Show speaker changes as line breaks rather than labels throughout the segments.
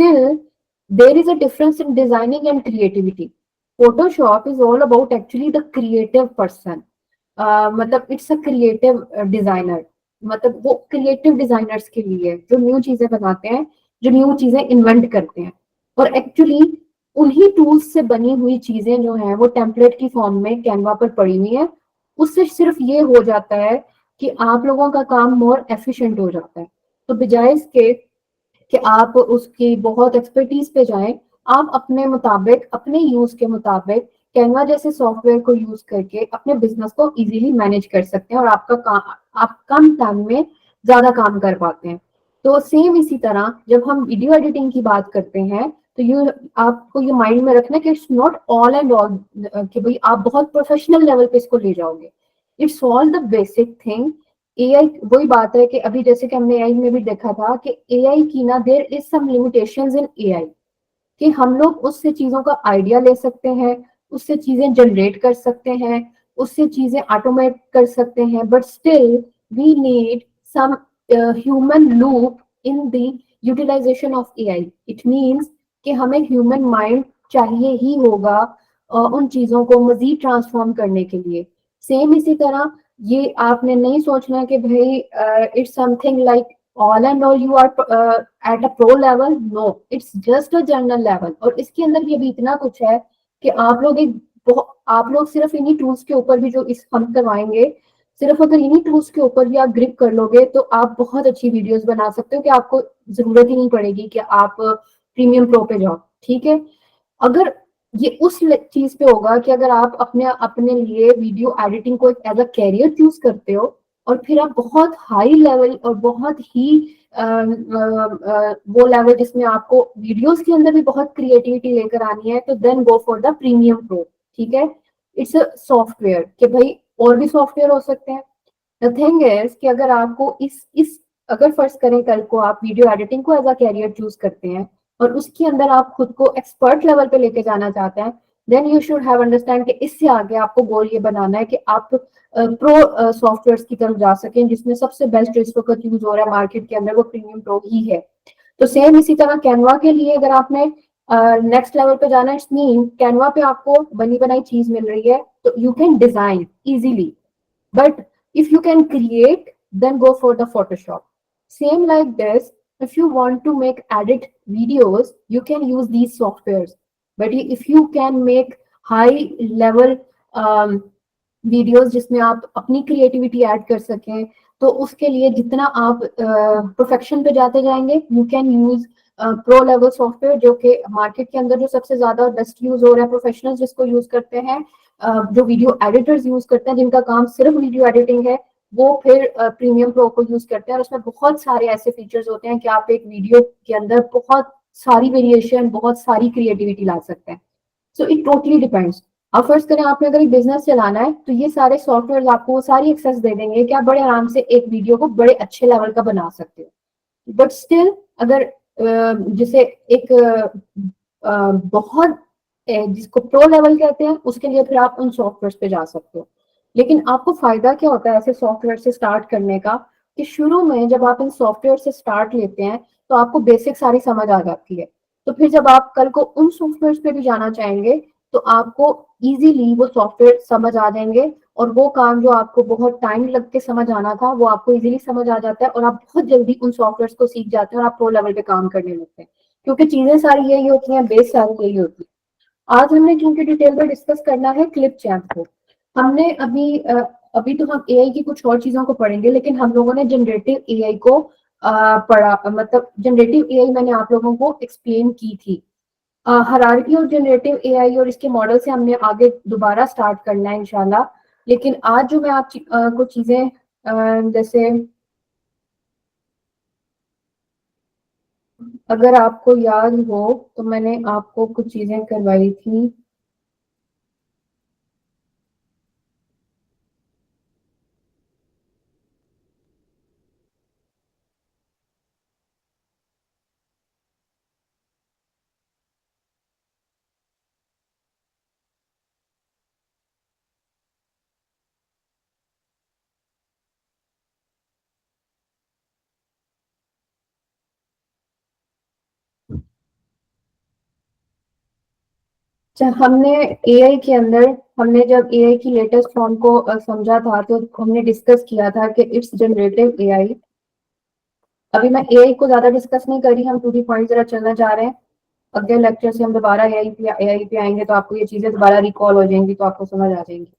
still there is a difference in designing and creativity. Photoshop is all about actually the creative person. मतलब it's a creative designer, मतलब वो creative designers के लिए जो new चीजें बनाते हैं, जो न्यू चीजें इन्वेंट करते हैं। और एक्चुअली उन्हीं टूल्स से बनी हुई चीजें जो हैं वो टेम्पलेट की फॉर्म में कैनवा पर पड़ी हुई है। उससे सिर्फ ये हो जाता है कि आप लोगों का काम मोर एफिशिएंट हो जाता है। तो बजाय इसके कि आप उसकी बहुत एक्सपर्टीज पे जाएं, आप अपने मुताबिक, अपने यूज के मुताबिक कैनवा जैसे सॉफ्टवेयर को यूज करके अपने बिजनेस को इजीली मैनेज कर सकते हैं और आपका काम, आप कम टाइम में ज्यादा काम कर पाते हैं। तो सेम इसी तरह जब हम वीडियो एडिटिंग की बात करते हैं, तो ये आपको ये माइंड में रखना कि it's not all and all कि भाई आप बहुत प्रोफेशनल लेवल पे इसको ले जाओगे। It's all the basic thing. AI, वही बात है कि अभी जैसे कि हमने एआई में भी देखा था कि एआई की ना, there is some limitations in AI, कि हम लोग उससे चीजों का आइडिया ले सकते हैं, उससे चीजें जनरेट कर सकते हैं, उससे चीजें ऑटोमेट कर सकते हैं, but still we need some human loop in the utilisation of AI. It means कि हमें ह्यूमन माइंड चाहिए ही होगा उन चीजों को मजीद ट्रांसफॉर्म करने के लिए। सेम इसी तरह ये आपने नहीं सोचना कि भाई it's something like all and all you are at a pro level. No, it's just a general level. और इसके अंदर भी अभी इतना कुछ है कि आप लोग आप लोग सिर्फ इन्हीं टूल्स के ऊपर भी जो इस हम करवाएंगे, सिर्फ अगर इन्हीं टूल्स के ऊपर भी आप ग्रिप कर लोगे तो आप बहुत अच्छी वीडियोस बना सकते हो कि आपको जरूरत ही नहीं पड़ेगी कि आप प्रीमियम प्रो पे जाओ। ठीक है, अगर ये उस चीज पे होगा कि अगर आप अपने अपने लिए वीडियो एडिटिंग को एक एज अ कैरियर चूज करते हो और फिर आप बहुत हाई लेवल और बहुत ही वो लेवल जिसमें आपको वीडियोस के अंदर भी बहुत क्रिएटिविटी लेकर आनी है, तो then go for the premium pro. ठीक है, इट्स अ सॉफ्टवेयर कि भाई और भी सॉफ्टवेयर हो सकते हैं। द थिंग इज कि अगर आपको इस अगर फर्ज करें कल को आप वीडियो एडिटिंग को एज अ कैरियर चूज करते हैं और उसके अंदर आप खुद को एक्सपर्ट लेवल पे लेके जाना चाहते हैं, then you should have understand कि इससे आगे आपको गोल ये बनाना है कि आप प्रो सॉफ्टवेयर की तरफ जा सकें, जिसमें सबसे बेस्ट इस वक्त यूज हो रहा है मार्केट के अंदर वो प्रीमियम प्रो ही है। तो सेम इसी तरह कैनवा के लिए अगर आपने नेक्स्ट लेवल पे जाना है, इट्स मीन कैनवा पे आपको बनी बनाई चीज मिल रही है तो you can design easily, but if you can create, then go for the Photoshop. Same like this, if you want to make edit videos, you can use these softwares. But if you can make high level videos जिसमें आप अपनी creativity add कर सकें, तो उसके लिए जितना आप परफेक्शन पे जाते जाएंगे, you can use pro level software, जो कि मार्केट के अंदर जो सबसे ज्यादा बेस्ट यूज हो रहा है, प्रोफेशनल्स जिसको यूज करते हैं, जो वीडियो एडिटर्स यूज करते हैं, जिनका काम सिर्फ वीडियो एडिटिंग है, वो फिर प्रीमियम प्रो को यूज करते हैं। और उसमें बहुत सारे ऐसे फीचर्स होते हैं कि आप एक वीडियो के अंदर बहुत सारी वेरिएशन, बहुत सारी क्रिएटिविटी ला सकते हैं। So it totally depends. अब फर्स्ट करें आपने अगर एक बिजनेस चलाना है, तो ये सारे सॉफ्टवेयर आपको वो सारी एक्सेस दे देंगे कि आप बड़े आराम से एक वीडियो को बड़े अच्छे लेवल का बना सकते हो। बट स्टिल अगर जिसे एक बहुत जिसको प्रो लेवल कहते हैं, उसके लिए फिर आप उन सॉफ्टवेयर पे जा सकते हो। लेकिन आपको फायदा क्या होता है ऐसे सॉफ्टवेयर से स्टार्ट करने का, कि शुरू में जब आप इन सॉफ्टवेयर से स्टार्ट लेते हैं तो आपको बेसिक सारी समझ आ जाती है। तो फिर जब आप कल को उन सॉफ्टवेयर पे भी जाना चाहेंगे तो आपको इजीली वो सॉफ्टवेयर समझ आ जाएंगे, और वो काम जो आपको बहुत टाइम लग के समझ आना था वो आपको इजीली समझ आ जाता है, और आप बहुत जल्दी उन सॉफ्टवेयर को सीख जाते हैं और आप प्रो लेवल पे काम करने लगते हैं, क्योंकि चीजें सारी यही होती हैं, बेस सारी यही होती है। आज हमने क्योंकि डिटेल में डिस्कस करना है क्लिप चैम्प को, हमने अभी तो हम एआई की कुछ और चीजों को पढ़ेंगे, लेकिन हम लोगों ने जनरेटिव एआई को पढ़ा, मतलब जनरेटिव एआई मैंने आप लोगों को एक्सप्लेन की थी। हरारकी और जनरेटिव एआई और इसके मॉडल से हमने आगे दोबारा स्टार्ट करना है इंशाल्लाह। लेकिन आज जो मैं आप कुछ चीजें जैसे अगर आपको याद हो तो मैंने आपको कुछ चीजें करवाई थी। हमने एआई के अंदर, हमने जब एआई की लेटेस्ट फॉर्म को समझा था, तो हमने डिस्कस किया था कि इट्स जनरेटिव एआई। अभी मैं एआई को ज्यादा डिस्कस नहीं कर रही, हम टू दी पॉइंट जरा चलना चाह रहे हैं। अगले लेक्चर से हम दोबारा एआई पे आएंगे तो आपको ये चीजें दोबारा रिकॉल हो जाएंगी, तो आपको समझ आ जाएंगी।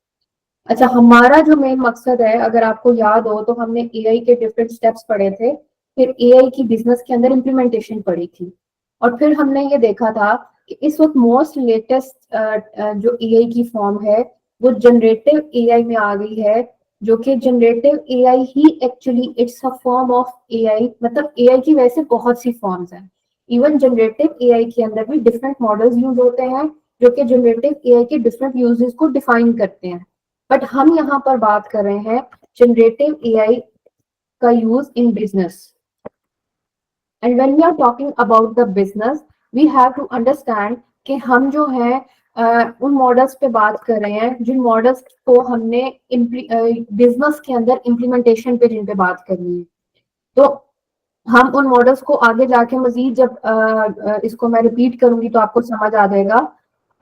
अच्छा, हमारा जो मेन मकसद है, अगर आपको याद हो तो हमने एआई के डिफरेंट स्टेप्स पढ़े थे, फिर एआई की बिजनेस के अंदर इम्प्लीमेंटेशन पढ़ी थी, और फिर हमने ये देखा था कि इस वक्त मोस्ट लेटेस्ट जो एआई की फॉर्म है वो जनरेटिव एआई में आ गई है, जो कि generative AI he actually it's a form of AI. मतलब एआई की वैसे बहुत सी फॉर्म्स हैं, इवन जनरेटिव एआई के अंदर भी डिफरेंट मॉडल्स यूज होते हैं जो कि जनरेटिव एआई के डिफरेंट यूजेस को डिफाइन करते हैं। बट हम यहाँ पर बात कर रहे हैं जनरेटिव एआई का use in business. And when we are talking about the business, we have to understand कि हम जो है उन मॉडल्स पे बात कर रहे हैं जिन मॉडल्स को हमने बिजनेस के अंदर इम्प्लीमेंटेशन पे जिन पे बात करनी है। तो हम उन मॉडल्स को आगे जाके मजीद जब इसको मैं रिपीट करूंगी तो आपको समझ आ जाएगा।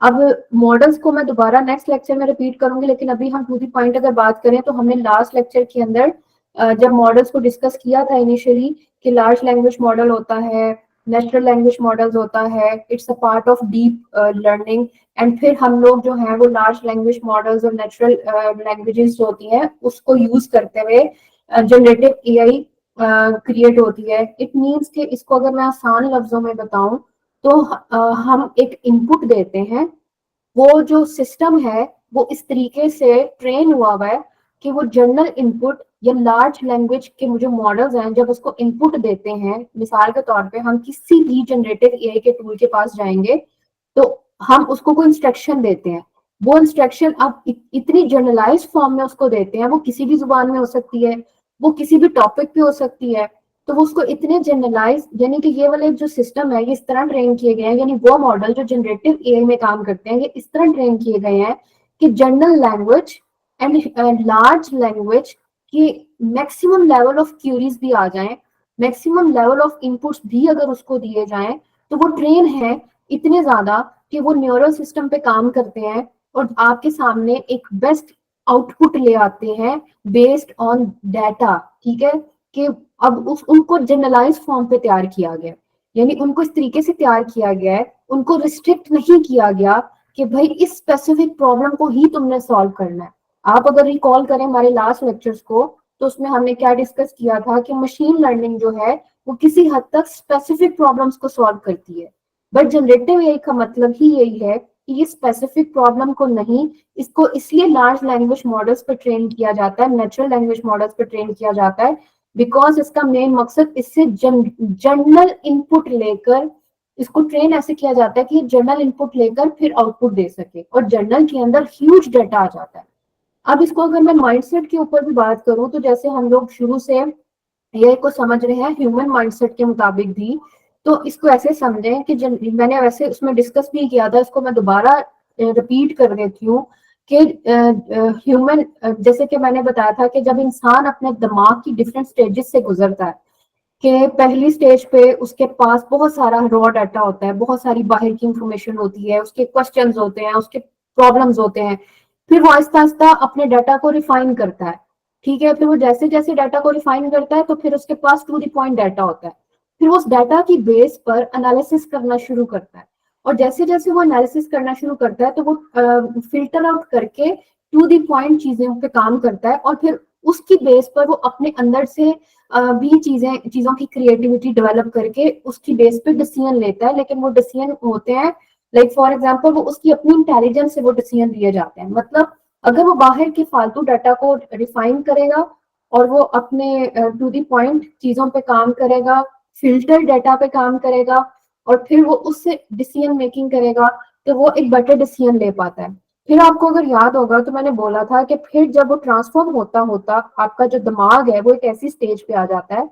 अब मॉडल्स को मैं दोबारा नेक्स्ट लेक्चर में रिपीट करूंगी, लेकिन अभी हम टू दी पॉइंट अगर बात करें तो हमने लास्ट लेक्चर के अंदर जब मॉडल्स को डिस्कस किया था इनिशियली, कि लार्ज लैंग्वेज मॉडल होता है, नेचुरल लैंग्वेज मॉडल्स होता है, it's a part of deep learning. And फिर हम लोग जो है वो लार्ज लैंग्वेज मॉडल्स और नेचुरल लैंग्वेजेस जो होती हैं उसको यूज करते हुए जनरेटिव एआई क्रिएट होती है। इट मीन्स कि इसको अगर मैं आसान लफ्जों में बताऊं तो हम एक इनपुट देते हैं, वो जो सिस्टम है वो इस तरीके से ट्रेन हुआ है कि वो जनरल इनपुट या लार्ज लैंग्वेज के जो मॉडल्स हैं जब उसको इनपुट देते हैं, मिसाल के तौर पे हम किसी भी जनरेटिव एआई के टूल के पास जाएंगे तो हम उसको कोई इंस्ट्रक्शन देते हैं। वो इंस्ट्रक्शन अब इतनी जनरलाइज फॉर्म में उसको देते हैं, वो किसी भी जुबान में हो सकती है, वो किसी भी टॉपिक पे हो सकती है, तो वो उसको इतने जनरलाइज, यानी कि ये वाले जो सिस्टम है ये इस तरह ट्रेन किए गए हैं, यानी वो मॉडल जो जनरेटिव एआई में काम करते हैं ये इस तरह ट्रेन किए गए हैं कि general language and large language की मैक्सिमम लेवल ऑफ क्यूरीज भी आ जाएं, मैक्सिमम लेवल ऑफ इनपुट्स भी अगर उसको दिए जाएं, तो वो ट्रेन है इतने ज्यादा कि वो न्यूरल सिस्टम पे काम करते हैं और आपके सामने एक बेस्ट आउटपुट ले आते हैं बेस्ड ऑन डाटा। ठीक है, कि अब उनको जनरलाइज फॉर्म पे तैयार किया गया, यानी उनको इस तरीके से तैयार किया गया है, उनको रिस्ट्रिक्ट नहीं किया गया कि भाई इस स्पेसिफिक प्रॉब्लम को ही तुमने सॉल्व करना है। आप अगर रिकॉल करें हमारे लास्ट लेक्चर्स को, तो उसमें हमने क्या डिस्कस किया था कि मशीन लर्निंग जो है वो किसी हद तक स्पेसिफिक प्रॉब्लम्स को सॉल्व करती है, बट जनरेटिव एआई का मतलब ही यही है कि ये स्पेसिफिक प्रॉब्लम को नहीं, इसको इसलिए लार्ज लैंग्वेज मॉडल्स पर ट्रेन किया जाता है, नेचुरल लैंग्वेज मॉडल्स पर ट्रेन किया जाता है, बिकॉज इसका मेन मकसद इससे जनरल इनपुट लेकर इसको ट्रेन ऐसे किया जाता है कि जनरल इनपुट लेकर फिर आउटपुट दे सके, और जनरल के अंदर ह्यूज डाटा आ जाता है। अब इसको अगर मैं माइंडसेट के ऊपर भी बात करूं, तो जैसे हम लोग शुरू से ये को समझ रहे हैं ह्यूमन माइंडसेट के मुताबिक भी, तो इसको ऐसे समझें कि मैंने वैसे उसमें डिस्कस भी किया था, इसको मैं दोबारा रिपीट कर देती हूँ कि ह्यूमन, जैसे कि मैंने बताया था कि जब इंसान अपने दिमाग की डिफरेंट स्टेजेस से गुजरता है, कि पहली स्टेज पे उसके पास बहुत सारा रॉ डाटा होता है, बहुत सारी बाहर की इंफॉर्मेशन होती है, उसके क्वेश्चंस होते हैं, उसके प्रॉब्लम्स होते हैं, फिर वो आहिस्ता आहिस्ता अपने डाटा को रिफाइन करता है। ठीक है, फिर वो जैसे जैसे डाटा को रिफाइन करता है तो फिर उसके पास टू द पॉइंट डाटा होता है, फिर वो उस डाटा की बेस पर एनालिसिस करना शुरू करता है, और जैसे जैसे वो एनालिसिस करना शुरू करता है तो वो फिल्टर आउट करके टू द पॉइंट चीजों पे काम करता है, और फिर उसकी बेस पर वो अपने अंदर से भी चीजों की क्रिएटिविटी डेवलप करके उसकी बेस पे डिसीजन लेता है। लेकिन वो डिसीजन होते हैं, लाइक फॉर एग्जांपल, वो उसकी अपनी इंटेलिजेंस से वो डिसीजन लिए जाते हैं। मतलब अगर वो बाहर के फालतू डाटा को रिफाइन करेगा और वो अपने टू दी पॉइंट चीजों पे काम करेगा, फिल्टर डाटा पे काम करेगा, और फिर वो उससे डिसीजन मेकिंग करेगा, तो वो एक बेटर डिसीजन ले पाता है। फिर आपको अगर याद होगा तो मैंने बोला था कि फिर जब वो ट्रांसफॉर्म होता होता आपका जो दिमाग है वो एक ऐसी स्टेज पे आ जाता है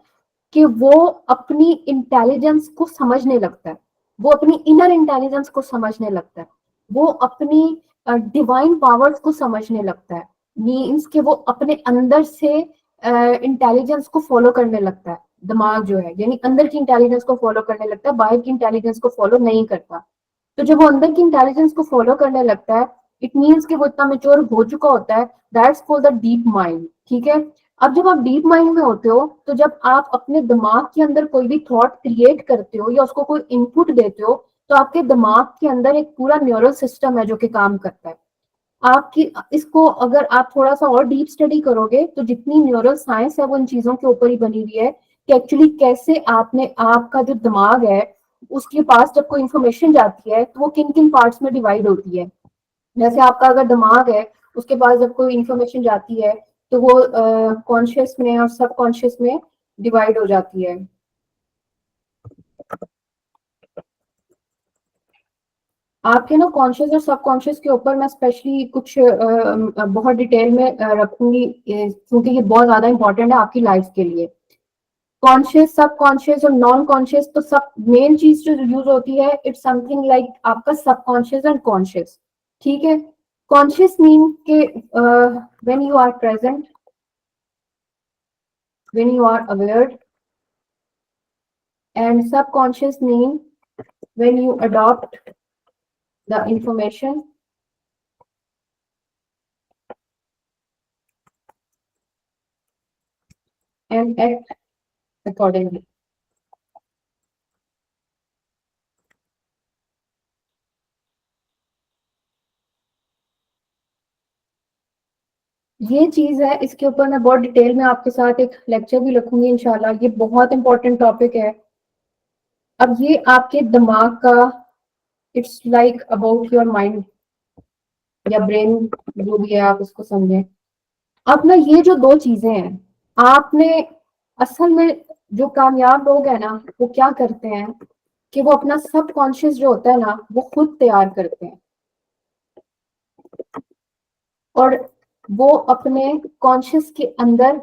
कि वो अपनी इंटेलिजेंस को समझने लगता है, वो अपनी इनर इंटेलिजेंस को समझने लगता है, वो अपनी डिवाइन पावर्स को समझने लगता है। मीन्स कि वो अपने अंदर से इंटेलिजेंस को फॉलो करने लगता है, दिमाग जो है यानी अंदर की इंटेलिजेंस को फॉलो करने लगता है, बाहर की इंटेलिजेंस को फॉलो नहीं करता। तो जब वो अंदर की इंटेलिजेंस को फॉलो करने लगता है, इट मीन्स कि वो इतना मेच्योर हो चुका होता है, that's called the deep mind. ठीक है, अब जब आप डीप माइंड में होते हो, तो जब आप अपने दिमाग के अंदर कोई भी थॉट क्रिएट करते हो या उसको कोई इनपुट देते हो, तो आपके दिमाग के अंदर एक पूरा न्यूरल सिस्टम है जो कि काम करता है। आपकी इसको अगर आप थोड़ा सा और डीप स्टडी करोगे, तो जितनी न्यूरल साइंस है वो इन चीजों के ऊपर ही बनी हुई है कि एक्चुअली कैसे आपने आपका जो दिमाग है उसके पास जब कोई इंफॉर्मेशन जाती है तो वो किन किन पार्ट्स में डिवाइड होती है। जैसे आपका अगर दिमाग है, उसके पास जब कोई इंफॉर्मेशन जाती है तो वो कॉन्शियस में और सबकॉन्शियस में डिवाइड हो जाती है। आपके ना कॉन्शियस और सबकॉन्शियस के ऊपर मैं स्पेशली कुछ बहुत डिटेल में रखूंगी, क्योंकि ये बहुत ज्यादा इंपॉर्टेंट है आपकी लाइफ के लिए। कॉन्शियस, सबकॉन्शियस और नॉन कॉन्शियस, तो सब मेन चीज जो यूज होती है, इट्स समथिंग लाइक आपका सबकॉन्शियस एंड कॉन्शियस। ठीक है, कॉन्शियस मीन के when you are present, when you are aware, and subconscious mean when you adopt the information and act accordingly. ये चीज है, इसके ऊपर मैं बहुत डिटेल में आपके साथ एक लेक्चर भी रखूंगी इंशाल्लाह। ये बहुत इंपॉर्टेंट टॉपिक है। अब ये आपके दिमाग का, it's like about your mind या ब्रेन, जो भी है आप उसको समझें। अब ना ये जो दो चीजें हैं, आपने असल में, जो कामयाब लोग हैं ना, वो क्या करते हैं कि वो अपना सबकॉन्शियस जो होता है ना, वो खुद तैयार करते हैं, और वो अपने कॉन्शियस के अंदर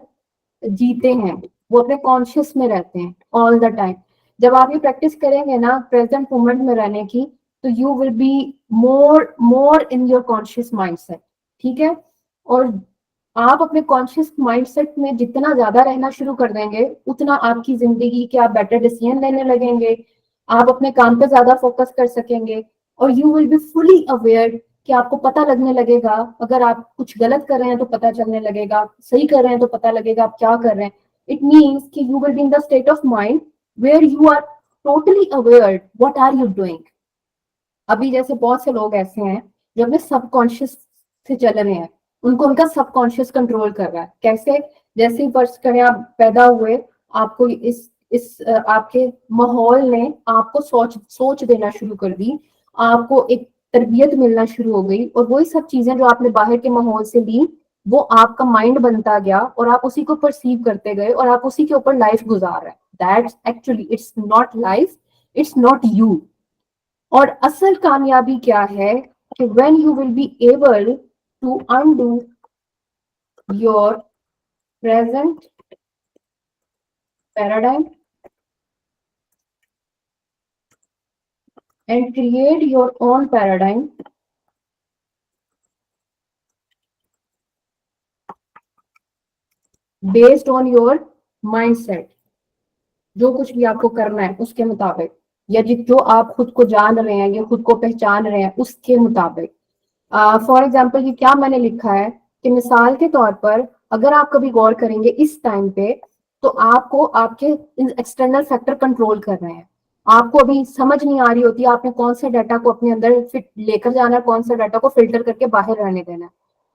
जीते हैं, वो अपने कॉन्शियस में रहते हैं ऑल द टाइम। जब आप ये प्रैक्टिस करेंगे ना प्रेजेंट मोमेंट में रहने की, तो you will be more more in your conscious mindset. ठीक है, और आप अपने कॉन्शियस माइंडसेट में जितना ज्यादा रहना शुरू कर देंगे, उतना आपकी जिंदगी के आप बेटर डिसीजन लेने लगेंगे, आप अपने काम पे ज्यादा फोकस कर सकेंगे, और you will be fully aware कि आपको पता लगने लगेगा, अगर आप कुछ गलत कर रहे हैं तो पता चलने लगेगा, सही कर रहे हैं तो पता लगेगा आप क्या कर रहे हैं। इट मीन्स कि you will be in the state of mind where you are totally aware what are you doing. अभी जैसे बहुत से लोग ऐसे हैं जो अपने सबकॉन्शियस से चल रहे हैं, उनको उनका सबकॉन्शियस कंट्रोल कर रहा है। कैसे? जैसे ही फर्स्ट करें आप पैदा हुए, आपको इस आपके माहौल ने आपको सोच सोच देना शुरू कर दी, आपको एक तरबियत मिलना शुरू हो गई, और वही सब चीजें जो आपने बाहर के माहौल से ली, वो आपका माइंड बनता गया, और आप उसी को परसीव करते गए, और आप उसी के ऊपर लाइफ गुजार रहे हैं। That's actually, it's not life, it's not you. और असल कामयाबी क्या है कि when you will be able to undo your present paradigm and create your own paradigm based on your mindset. जो कुछ भी आपको करना है उसके मुताबिक, या जो आप खुद को जान रहे हैं या खुद को पहचान रहे हैं उसके मुताबिक। फॉर एग्जाम्पल, ये क्या मैंने लिखा है कि मिसाल के तौर पर, अगर आप कभी गौर करेंगे इस टाइम पे, तो आपको आपके एक्सटर्नल फैक्टर कंट्रोल कर रहे हैं। आपको अभी समझ नहीं आ रही होती आपने कौन से डाटा को अपने अंदर फिट लेकर जाना है, कौन सा डाटा को फिल्टर करके बाहर रहने देना है।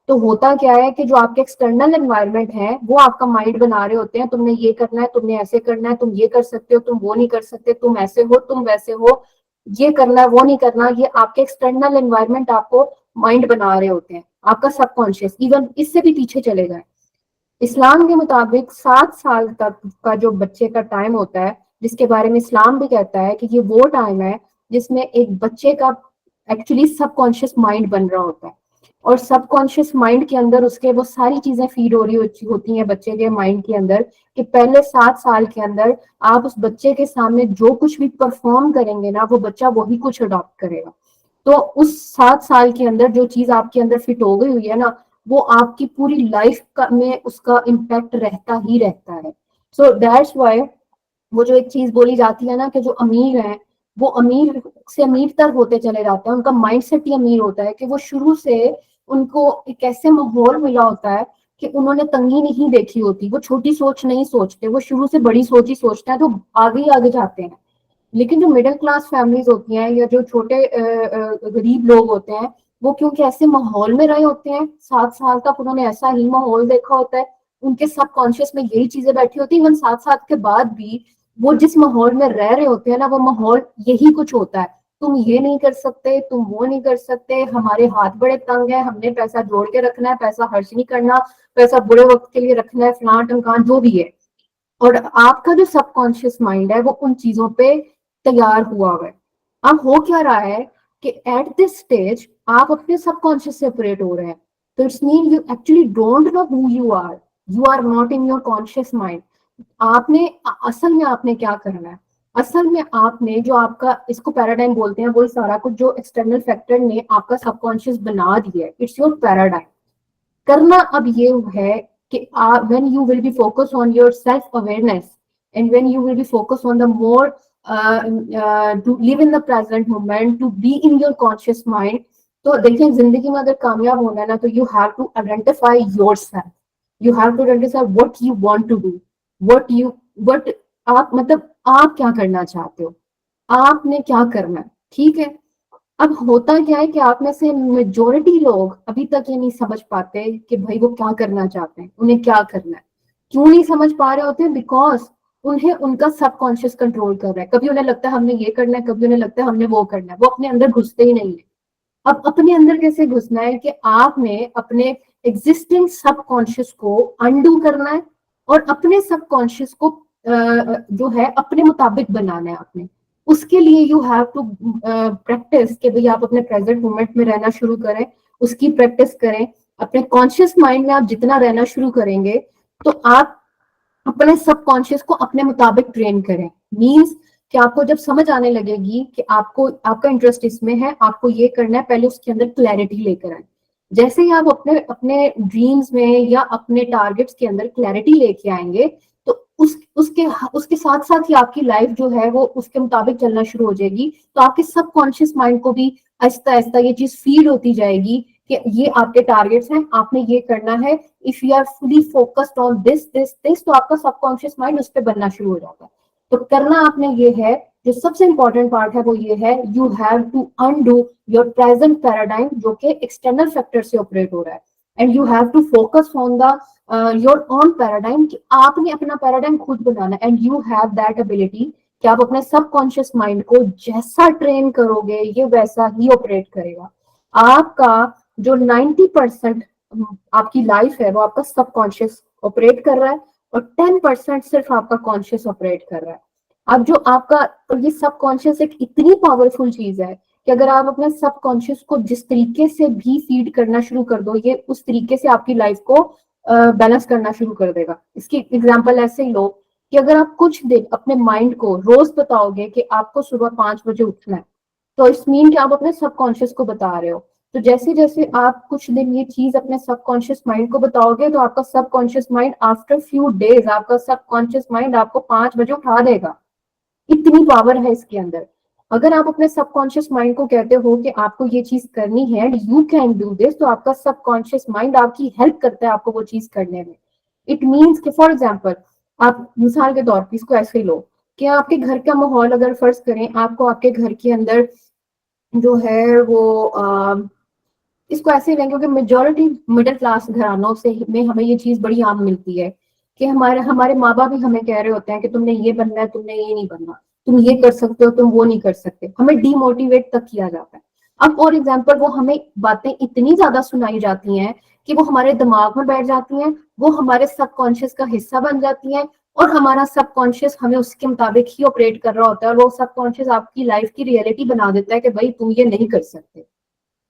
तो होता क्या है कि जो आपके एक्सटर्नल एनवायरनमेंट है वो आपका माइंड बना रहे होते हैं, तुमने ये करना है, तुमने ऐसे करना है, तुम ये कर सकते हो, तुम वो नहीं कर सकते, तुम ऐसे हो, तुम वैसे हो, ये करना है, वो नहीं करना। ये आपके एक्सटर्नल एनवायरनमेंट आपको माइंड बना रहे होते हैं, आपका सबकॉन्शियस। इवन इससे भी पीछे चले जाए, इस्लाम के मुताबिक 7 साल तक का जो बच्चे का टाइम होता है, जिसके बारे में इस्लाम भी कहता है कि ये वो टाइम है जिसमें एक बच्चे का एक्चुअली सबकॉन्शियस माइंड बन रहा होता है, और सबकॉन्शियस माइंड के अंदर उसके वो सारी चीजें फीड हो रही होती हैं बच्चे के माइंड के अंदर, कि पहले 7 साल के अंदर आप उस बच्चे के सामने जो कुछ भी परफॉर्म करेंगे ना, वो बच्चा वही कुछ अडॉप्ट करेगा। तो उस 7 साल के अंदर जो चीज आपके अंदर फिट हो गई हुई है ना, वो आपकी पूरी लाइफ का में उसका इम्पैक्ट रहता ही रहता है। सो दैट्स वाई वो जो एक चीज बोली जाती है ना कि जो अमीर है वो अमीर से अमीर तर होते चले जाते हैं, उनका माइंडसेट ही अमीर होता है कि वो शुरू से उनको एक ऐसे माहौल मिला होता है कि उन्होंने तंगी नहीं देखी होती, वो छोटी सोच नहीं सोचते, वो शुरू से बड़ी सोच ही सोचते हैं, तो आगे ही आगे जाते हैं। लेकिन जो मिडिल क्लास फैमिलीज होती हैं या जो छोटे गरीब लोग होते हैं, वो क्योंकि ऐसे माहौल में रहे होते हैं 7 साल तक, उन्होंने ऐसा ही माहौल देखा होता है, उनके सबकॉन्शियस में यही चीजें बैठी होती है। इवन 7 साल के बाद भी वो जिस माहौल में रह रहे होते हैं ना, वो माहौल यही कुछ होता है, तुम ये नहीं कर सकते, तुम वो नहीं कर सकते, हमारे हाथ बड़े तंग है, हमने पैसा जोड़ के रखना है, पैसा खर्च नहीं करना, पैसा बुरे वक्त के लिए रखना है, फलान टमकान जो भी है। और आपका जो सबकॉन्शियस माइंड है वो उन चीजों पे तैयार हुआ है। अब हो क्या रहा है कि एट दिस स्टेज आप अपने सबकॉन्शियस से ऑपरेट हो रहे हैं, तो it's mean you actually don't know who you are not in your conscious mind. आपने असल में आपने क्या करना है, असल में आपने जो आपका, इसको पैराडाइम बोलते हैं, वो सारा कुछ जो एक्सटर्नल फैक्टर ने आपका सबकॉन्शियस बना दिया है, इट्स योर पैराडाइम। करना अब ये है कि when you will be focused on your self awareness and when you will be focused on the more to live in the present moment, to be in your conscious mind। तो देखिए जिंदगी में अगर कामयाब होना है ना, तो you have to identify yourself, you have to identify what you want to do, what आप मतलब आप क्या करना चाहते हो, आपने क्या करना है, ठीक है। अब होता क्या है कि आप में से मेजोरिटी लोग अभी तक ये नहीं समझ पाते कि भाई वो क्या करना चाहते हैं, उन्हें क्या करना है। क्यों नहीं समझ पा रहे होते? बिकॉज उन्हें उनका सबकॉन्शियस कंट्रोल कर रहा है। कभी उन्हें लगता है हमने ये करना है, कभी उन्हें लगता है हमने वो करना है, वो अपने अंदर घुसते ही नहीं है। अब अपने अंदर कैसे घुसना है कि आपने अपने एग्जिस्टिंग सबकॉन्शियस को अनडू करना है और अपने सबकॉन्शियस को जो है अपने मुताबिक बनाना है आपने। उसके लिए यू हैव टू प्रैक्टिस कि भाई आप अपने प्रेजेंट मोमेंट में रहना शुरू करें, उसकी प्रैक्टिस करें। अपने कॉन्शियस माइंड में आप जितना रहना शुरू करेंगे, तो आप अपने सबकॉन्शियस को अपने मुताबिक ट्रेन करें। मींस कि आपको जब समझ आने लगेगी कि आपको आपका इंटरेस्ट इसमें है, आपको ये करना है, पहले उसके अंदर क्लैरिटी लेकर आए। जैसे ही आप अपने अपने ड्रीम्स में या अपने टारगेट्स के अंदर क्लैरिटी लेके आएंगे, तो उसके उसके साथ साथ ही आपकी लाइफ जो है वो उसके मुताबिक चलना शुरू हो जाएगी। तो आपके सबकॉन्शियस माइंड को भी आहिस्ता आहिस्ता ये चीज फील होती जाएगी कि ये आपके टारगेट्स हैं, आपने ये करना है। If you are fully focused on this this this, तो आपका सबकॉन्शियस माइंड उस पर बनना शुरू हो जाता है। तो करना आपने ये है, जो सबसे इंपॉर्टेंट पार्ट है वो ये है, you have to undo your present paradigm जो कि एक्सटर्नल फैक्टर से ऑपरेट हो रहा है, and you have to focus on the your own paradigm, कि आपने अपना पैराडाइम खुद बनाना है। And you have that ability कि आप अपने सबकॉन्शियस माइंड को जैसा ट्रेन करोगे ये वैसा ही ऑपरेट करेगा। आपका जो 90% आपकी लाइफ है वो आपका सबकॉन्शियस ऑपरेट कर रहा है, और 10% सिर्फ आपका कॉन्शियस ऑपरेट कर रहा है। अब जो आपका, और ये सबकॉन्शियस एक इतनी पावरफुल चीज है कि अगर आप अपने सबकॉन्शियस को जिस तरीके से भी फीड करना शुरू कर दो, ये उस तरीके से आपकी लाइफ को बैलेंस करना शुरू कर देगा। इसकी एग्जांपल ऐसे ही लो कि अगर आप कुछ दिन अपने माइंड को रोज बताओगे कि आपको सुबह 5 बजे उठना है, तो इस मीन कि आप अपने सबकॉन्शियस को बता रहे हो। तो जैसे जैसे आप कुछ दिन ये चीज अपने सबकॉन्शियस माइंड को बताओगे, तो आपका subconscious mind after few days, आपका सबकॉन्शियस माइंड आपको 5 बजे उठा देगा। इतनी पावर है इसके अंदर। अगर आप अपने सबकॉन्शियस माइंड को कहते हो कि आपको ये चीज करनी है, यू कैन डू दिस, तो आपका सबकॉन्शियस माइंड आपकी हेल्प करता है आपको वो चीज करने में। इट मीन्स कि फॉर एग्जाम्पल, आप मिसाल के तौर पर इसको ऐसे ही लो कि आपके घर का माहौल अगर फर्ज करें, आपको आपके घर के अंदर जो है वो इसको ऐसे लेंगे, क्योंकि मेजोरिटी मिडिल क्लास घरानों से में हमें ये चीज बड़ी आम मिलती है कि हमारे हमारे माँ बाप भी हमें कह रहे होते हैं कि तुमने ये बनना है, तुमने ये नहीं बनना, तुम ये कर सकते हो, तुम वो नहीं कर सकते। हमें डीमोटिवेट तक किया जाता है। अब फॉर एग्जाम्पल वो हमें बातें इतनी ज्यादा सुनाई जाती हैं कि वो हमारे दिमाग में बैठ जाती हैं, वो हमारे सबकॉन्शियस का हिस्सा बन जाती हैं, और हमारा सबकॉन्शियस हमें उसके मुताबिक ही ऑपरेट कर रहा होता है, और वो सबकॉन्शियस आपकी लाइफ की रियलिटी बना देता है कि भाई तुम ये नहीं कर सकते।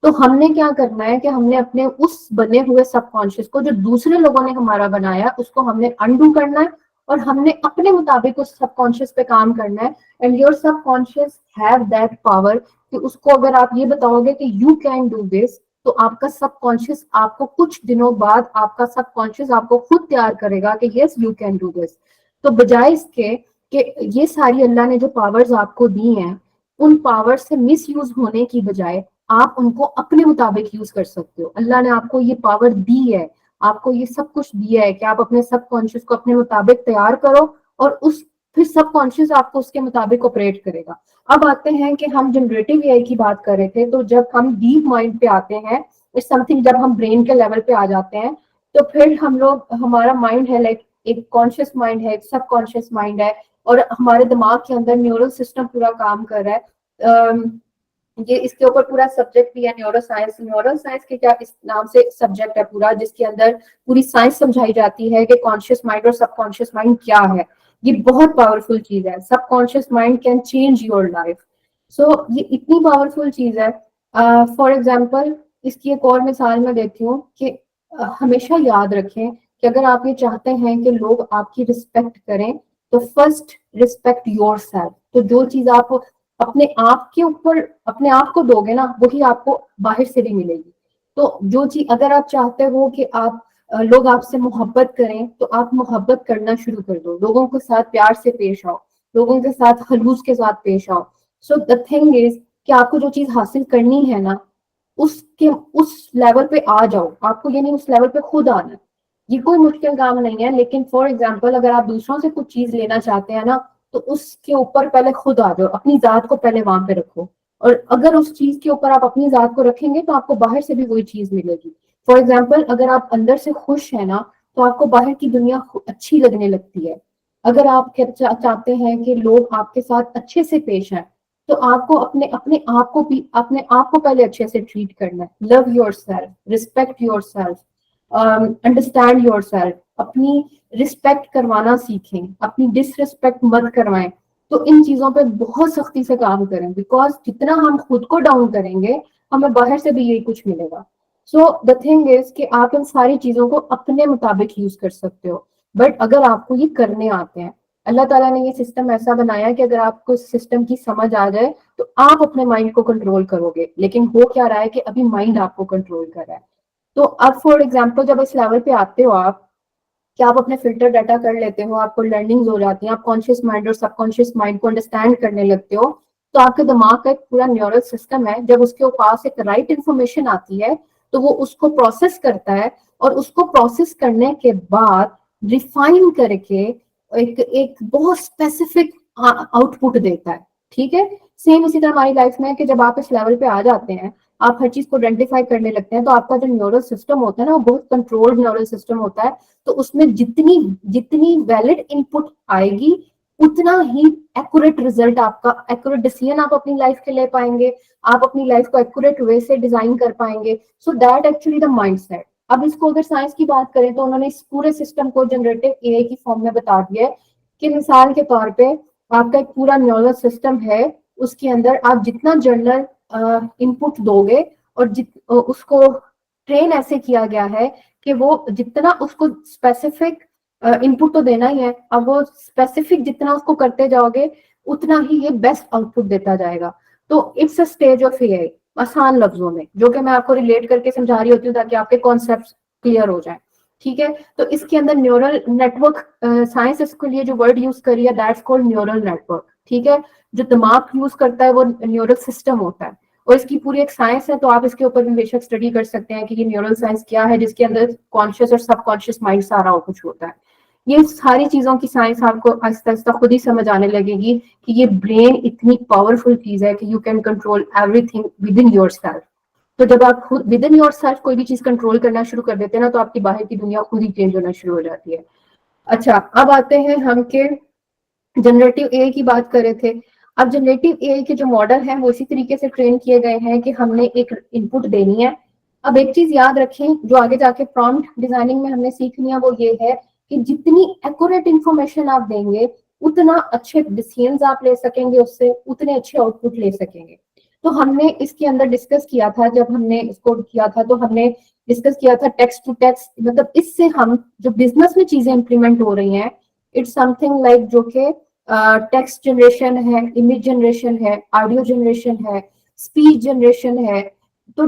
तो हमने क्या करना है कि हमने अपने उस बने हुए सबकॉन्शियस को जो दूसरे लोगों ने हमारा बनाया, उसको हमने अनडू करना है, और हमने अपने मुताबिक उस सबकॉन्शियस पे काम करना है। And your subconscious have that power कि उसको अगर आप ये बताओगे कि यू कैन डू दिस, तो आपका सबकॉन्शियस आपको कुछ दिनों बाद आपका सबकॉन्शियस आपको खुद तैयार करेगा कि yes you can do this. तो बजाय इसके कि ये सारी अल्लाह ने जो पावर्स आपको दी हैं, उन पावर से मिस यूज होने की बजाय आप उनको अपने मुताबिक यूज कर सकते हो। अल्लाह ने आपको ये पावर दी है, आपको ये सब कुछ दिया है कि आप अपने सबकॉन्शियस को अपने मुताबिक तैयार करो और उस फिर सबकॉन्शियस आपको उसके मुताबिक ऑपरेट करेगा। अब आते हैं कि हम जनरेटिव एआई की बात कर रहे थे, तो जब हम डीप माइंड पे आते हैं, इट्स समथिंग, जब हम ब्रेन के लेवल पे आ जाते हैं, तो फिर हम लोग, हमारा माइंड है लाइक एक कॉन्शियस माइंड है, एक सबकॉन्शियस माइंड है, और हमारे दिमाग के अंदर न्यूरल सिस्टम पूरा काम कर रहा है। ये इसके ऊपर पूरा सब्जेक्ट भी है न्यूरो साइंस। न्यूरो साइंस के क्या इस नाम से सब्जेक्ट है पूरा, जिसके अंदर पूरी साइंस समझाई जाती है कि कॉन्शियस माइंड और सबकॉन्शियस माइंड क्या है। ये बहुत पावरफुल चीज है। Subconscious mind can change your life. So ये इतनी पावरफुल चीज है। फॉर एग्जाम्पल, इसकी एक और मिसाल मैं देती हूँ कि हमेशा याद रखें कि अगर आप ये चाहते हैं कि लोग आपकी रिस्पेक्ट करें, तो फर्स्ट रिस्पेक्ट योर सेल्फ। तो जो चीज आप अपने आप के ऊपर अपने आप को दोगे ना, वही आपको बाहर से भी मिलेगी। तो जो चीज अगर आप चाहते हो कि आप लोग आपसे मोहब्बत करें, तो आप मोहब्बत करना शुरू कर दो, लोगों के साथ प्यार से पेश आओ, लोगों के साथ खलूस के साथ पेश आओ। सो द थिंग इज कि आपको जो चीज हासिल करनी है ना, उसके उस लेवल पे आ जाओ। आपको ये नहीं उस लेवल पे खुद आना है। ये कोई मुश्किल काम नहीं है, लेकिन फॉर एग्जाम्पल अगर आप दूसरों से कुछ चीज लेना चाहते हैं ना, तो उसके ऊपर पहले खुद आ जाओ, अपनी जात को पहले वहां पे रखो। और अगर उस चीज के ऊपर आप अपनी जात को रखेंगे, तो आपको बाहर से भी वही चीज मिलेगी। फॉर एग्जाम्पल, अगर आप अंदर से खुश है ना, तो आपको बाहर की दुनिया अच्छी लगने लगती है। अगर आप चाहते हैं कि लोग आपके साथ अच्छे से पेश आए, तो आपको अपने अपने आप को भी अपने आप को पहले अच्छे से ट्रीट करना है। Love your self, respect your self, understand your self. अपनी रिस्पेक्ट करवाना सीखें, अपनी डिसरिस्पेक्ट मत करवाएं। तो इन चीजों पे बहुत सख्ती से काम करें, बिकॉज जितना हम खुद को डाउन करेंगे, हमें बाहर से भी यही कुछ मिलेगा। सो द थिंग इज कि आप इन सारी चीजों को अपने मुताबिक यूज कर सकते हो, बट अगर आपको ये करने आते हैं। अल्लाह ताला ने ये सिस्टम ऐसा बनाया कि अगर आपको सिस्टम की समझ आ जाए, तो आप अपने माइंड को कंट्रोल करोगे। लेकिन हो क्या रहा है कि अभी माइंड आपको कंट्रोल कर रहा है। तो अब फॉर एग्जाम्पल, जब इस लेवल पे आते हो आप, कि आप अपने फिल्टर डाटा कर लेते हो, आपको लर्निंग्स हो जाती हैं, आप कॉन्शियस माइंड और सबकॉन्शियस माइंड को अंडरस्टैंड करने लगते हो, तो आपके दिमाग का एक पूरा न्यूरल सिस्टम है। जब उसके पास एक राइट इंफॉर्मेशन आती है, तो वो उसको प्रोसेस करता है, और उसको प्रोसेस करने के बाद रिफाइन करके एक एक बहुत स्पेसिफिक आउटपुट देता है। ठीक है। सेम इसी तरह हमारी लाइफ में है कि जब आप इस लेवल पे आ जाते हैं, आप हर चीज को आइडेंटिफाई करने लगते हैं, तो आपका जो न्यूरल सिस्टम होता है ना, वो बहुत कंट्रोल्ड न्यूरल सिस्टम होता है। तो उसमें जितनी जितनी वैलिड इनपुट आएगी, उतना ही एक्यूरेट रिजल्ट, आपका एक्यूरेट डिसीजन आप अपनी लाइफ के ले पाएंगे। आप अपनी लाइफ को एक्यूरेट वे से डिजाइन कर पाएंगे। So that actually the mindset. अब इसको अगर साइंस की बात करें, तो उन्होंने इस पूरे सिस्टम को जनरेटिव एआई की फॉर्म में बता दिया है कि मिसाल के तौर पे आपका एक पूरा न्यूरल सिस्टम है, उसके अंदर आप जितना जर्नल इनपुट दोगे, और उसको ट्रेन ऐसे किया गया है कि वो जितना उसको स्पेसिफिक इनपुट तो देना ही है, अब वो स्पेसिफिक जितना उसको करते जाओगे, उतना ही ये बेस्ट आउटपुट देता जाएगा। तो it's a stage of AI, आसान लफ्जों में, जो कि मैं आपको रिलेट करके समझा रही होती हूँ ताकि आपके कॉन्सेप्ट क्लियर हो जाए। ठीक है। तो इसके अंदर न्यूरल नेटवर्क, साइंस इसके लिए जो वर्ड यूज करी है, दैट्स कॉल्ड न्यूरल नेटवर्क। ठीक है। जो दिमाग यूज करता है, वो न्यूरल सिस्टम होता है, और इसकी पूरी एक साइंस है। तो आप इसके ऊपर भी बेशक स्टडी कर सकते हैं कि ये न्यूरल साइंस क्या है, जिसके अंदर कॉन्शियस और सबकॉन्शियस माइंड सारा कुछ होता है। ये सारी चीजों की साइंस आपको आहिस्ता आहिस्ता खुद ही समझ आने लगेगी कि ये ब्रेन इतनी पावरफुल चीज है कि you can control everything with in your self. तो जब आप खुद विद इन योर सेल्फ कोई भी चीज कंट्रोल करना शुरू कर देते हैं ना, तो आपकी बाहर की दुनिया खुद ही चेंज होना शुरू हो जाती है। अच्छा, अब आते हैं हम के जनरेटिव एआई की बात कर रहे थे। अब जनरेटिव एआई के जो मॉडल हैं, वो इसी तरीके से ट्रेन किए गए हैं कि हमने एक इनपुट देनी है। अब एक चीज याद रखें, जो आगे जाके प्रॉम्प्ट डिजाइनिंग में हमने सीखनी है, वो ये है कि जितनी एक्यूरेट इंफॉर्मेशन आप देंगे, उतना अच्छे डिसीजंस आप ले सकेंगे, उससे उतने अच्छे आउटपुट ले सकेंगे। तो हमने इसके अंदर डिस्कस किया था, जब हमने इसको किया था, तो हमने डिस्कस किया था टेक्स्ट टू टेक्स्ट, मतलब इससे हम जो बिजनेस में चीजें इंप्लीमेंट हो रही हैं, इट्स समथिंग लाइक जो कि टेक्स्ट जनरेशन है, इमेज जनरेशन है, ऑडियो जनरेशन है, स्पीच जनरेशन है, तो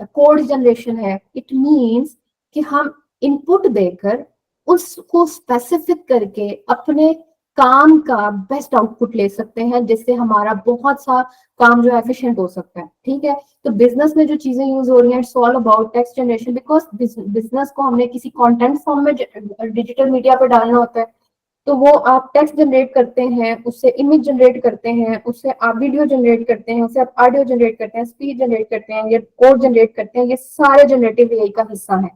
कोड जनरेशन है। इट मींस कि हम इनपुट देकर उसको स्पेसिफिक करके अपने काम का बेस्ट आउटपुट ले सकते हैं, जिससे हमारा बहुत सा काम जो है एफिशिएंट हो सकता है। ठीक है, तो बिजनेस में जो चीजें यूज हो रही हैं, it's all about text generation, because business को हमने किसी कंटेंट फॉर्म में डिजिटल मीडिया पर डालना होता है। तो वो आप टेक्स्ट जनरेट करते हैं, उससे इमेज जनरेट करते हैं, उससे आप वीडियो जनरेट करते हैं, उससे आप ऑडियो जनरेट करते हैं, स्पीच जनरेट करते हैं, या कोड जनरेट करते हैं, ये सारे जनरेटिव एआई का हिस्सा है।